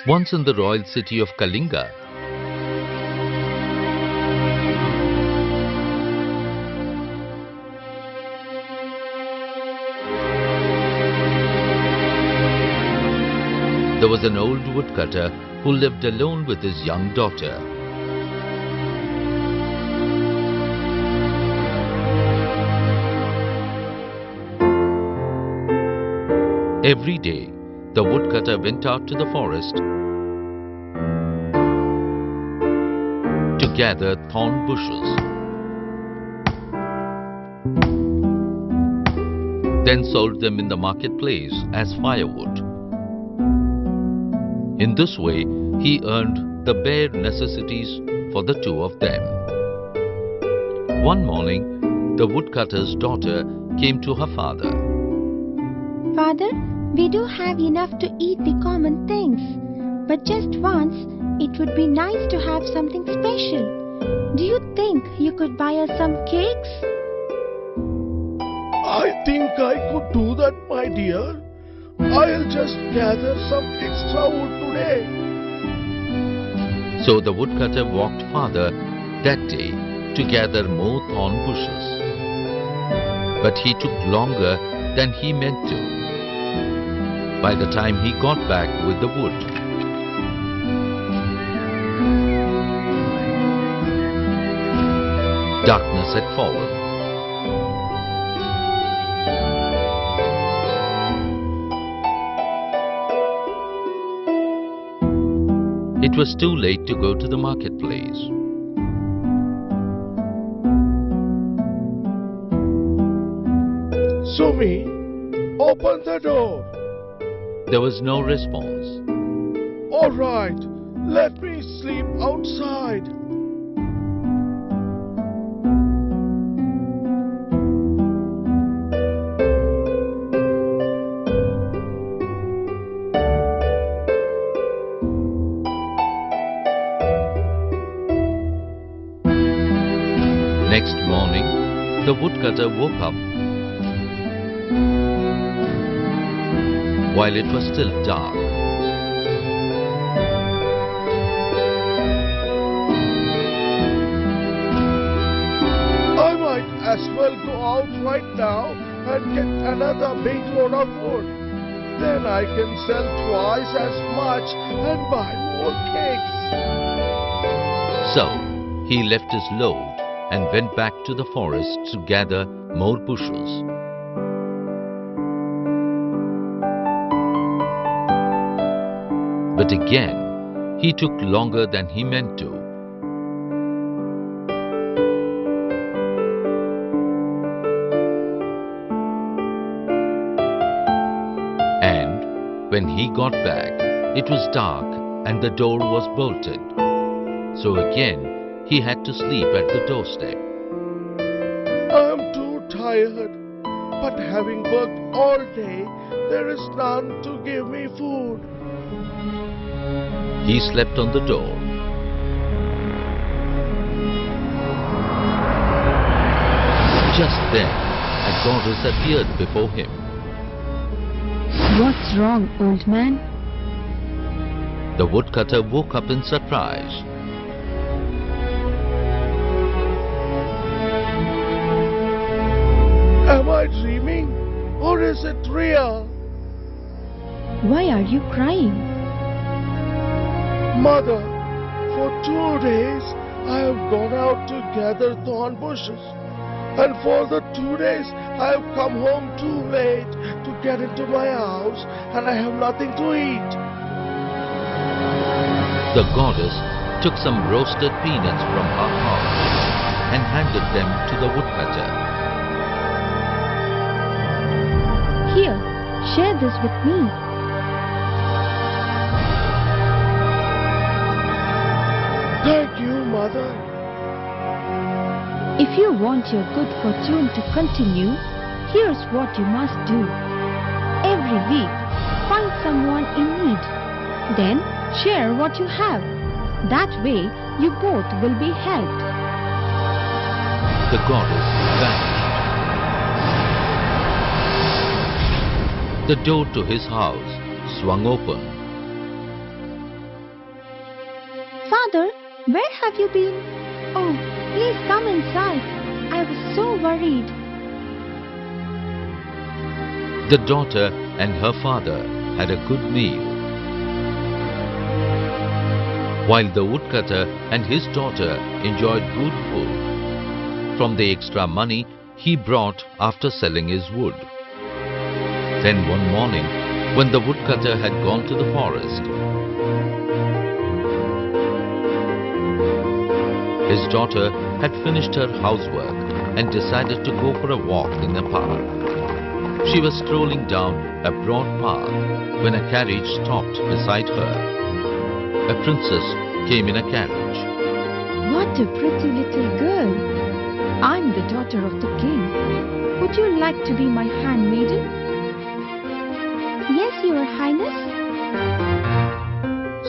Once in the royal city of Kalinga, there was an old woodcutter who lived alone with his young daughter. Every day, the woodcutter went out to the forest to gather thorn bushes, then sold them in the marketplace as firewood. In this way, he earned the bare necessities for the two of them. One morning, the woodcutter's daughter came to her father. Father, we do have enough to eat the common things, but just once it would be nice to have something special. Do you think you could buy us some cakes? I think I could do that, my dear. I'll just gather some extra wood today. So the woodcutter walked farther that day to gather more thorn bushes. But he took longer than he meant to. By the time he got back with the wood, darkness had fallen. It was too late to go to the marketplace. Sumi, open the door. There was no response. All right, let me sleep outside. Next morning, the woodcutter woke up while it was still dark. I might as well go out right now and get another big load of wood. Then I can sell twice as much and buy more cakes. So, he left his load and went back to the forest to gather more bushes. But again, he took longer than he meant to. And when he got back, it was dark and the door was bolted. So again, he had to sleep at the doorstep. I'm too tired, but having worked all day, there is none to give me food. He slept on the door. Just then, a goddess appeared before him. What's wrong, old man? The woodcutter woke up in surprise. Am I dreaming, or is it real? Why are you crying? Mother, for 2 days I have gone out to gather thorn bushes. And for the 2 days I have come home too late to get into my house and I have nothing to eat. The goddess took some roasted peanuts from her house and handed them to the woodcutter. Here, share this with me. Thank you, Mother. If you want your good fortune to continue, here's what you must do. Every week, find someone in need. Then share what you have. That way, you both will be helped. The goddess vanished. The door to his house swung open. Father, where have you been? Oh, please come inside. I was so worried. The daughter and her father had a good meal, while the woodcutter and his daughter enjoyed good food from the extra money he brought after selling his wood. Then one morning, when the woodcutter had gone to the forest, his daughter had finished her housework and decided to go for a walk in the park. She was strolling down a broad path when a carriage stopped beside her. A princess came in a carriage. What a pretty little girl. I'm the daughter of the king. Would you like to be my handmaiden? Yes, Your Highness.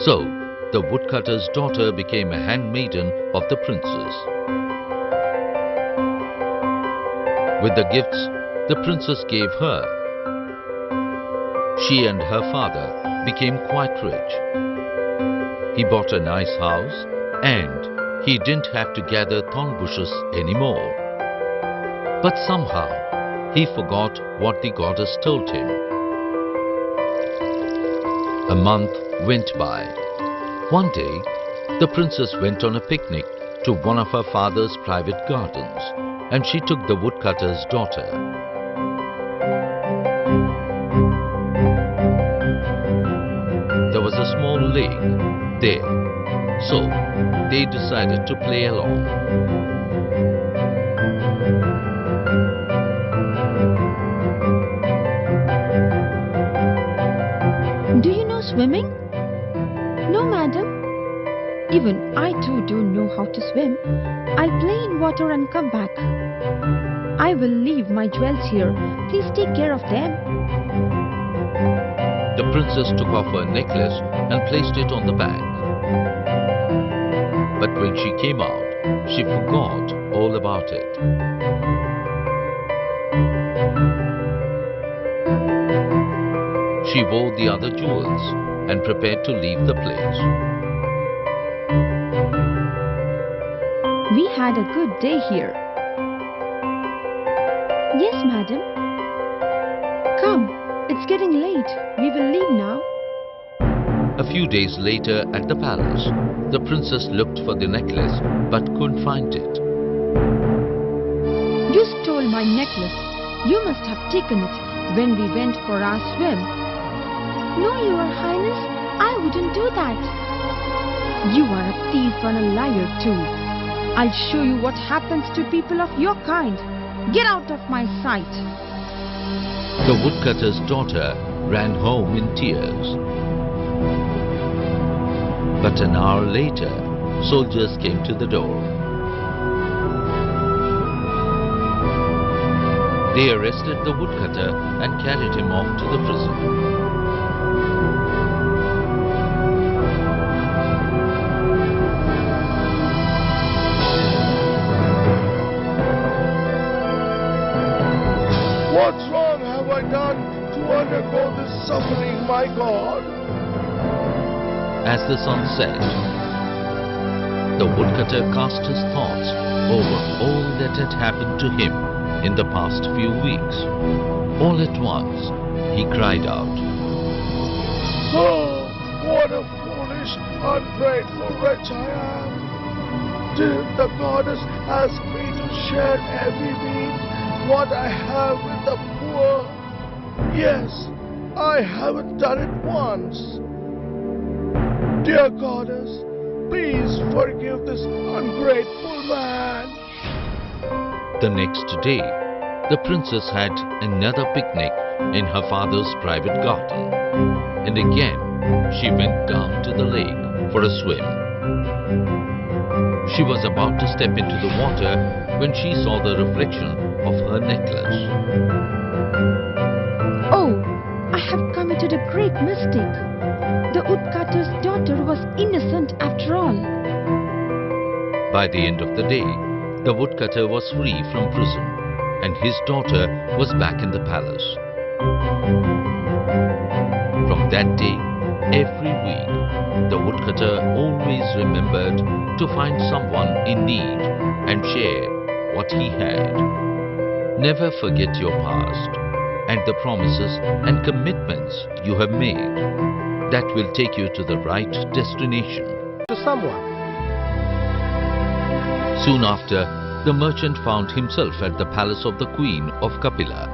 So, the woodcutter's daughter became a handmaiden of the princess. With the gifts the princess gave her, she and her father became quite rich. He bought a nice house and he didn't have to gather thorn bushes anymore. But somehow, he forgot what the goddess told him. A month went by. One day, the princess went on a picnic to one of her father's private gardens, and she took the woodcutter's daughter. There was a small lake there, so they decided to play along. Do you know swimming? No, madam. Even I too don't know how to swim. I'll play in water and come back. I will leave my jewels here. Please take care of them. The princess took off her necklace and placed it on the bank. But when she came out, she forgot all about it. She wore the other jewels and prepared to leave the place. We had a good day here. Yes, madam. Come, it's getting late. We will leave now. A few days later at the palace, the princess looked for the necklace but couldn't find it. You stole my necklace. You must have taken it when we went for our swim. No, Your Highness, I wouldn't do that. You are a thief and a liar too. I'll show you what happens to people of your kind. Get out of my sight. The woodcutter's daughter ran home in tears. But an hour later, soldiers came to the door. They arrested the woodcutter and carried him off to the prison. What wrong have I done to undergo this suffering, my God? As the sun set, the woodcutter cast his thoughts over all that had happened to him in the past few weeks. All at once, he cried out, Oh, what a foolish, ungrateful wretch I am! Did the goddess ask me to share every need, what I have with the poor? Yes, I haven't done it once. Dear goddess, please forgive this ungrateful man. The next day, the princess had another picnic in her father's private garden. And again, she went down to the lake for a swim. She was about to step into the water when she saw the reflection of her necklace. Oh, I have committed a great mistake. The woodcutter's daughter daughter was innocent after all. By the end of the day, the woodcutter was free from prison and his daughter was back in the palace. From that day, every week, the woodcutter always remembered to find someone in need and share what he had. Never forget your past and the promises and commitments you have made. That will take you to the right destination. To someone. Soon after, the merchant found himself at the palace of the queen of Kapila.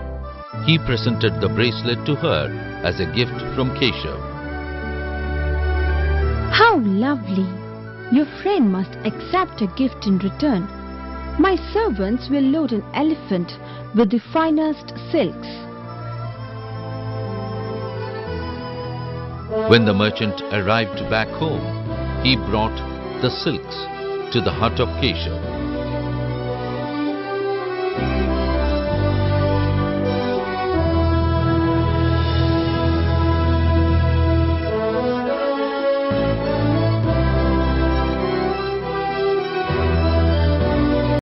He presented the bracelet to her as a gift from Keshav. How lovely! Your friend must accept a gift in return. My servants will load an elephant with the finest silks. When the merchant arrived back home, he brought the silks to the hut of Keshav.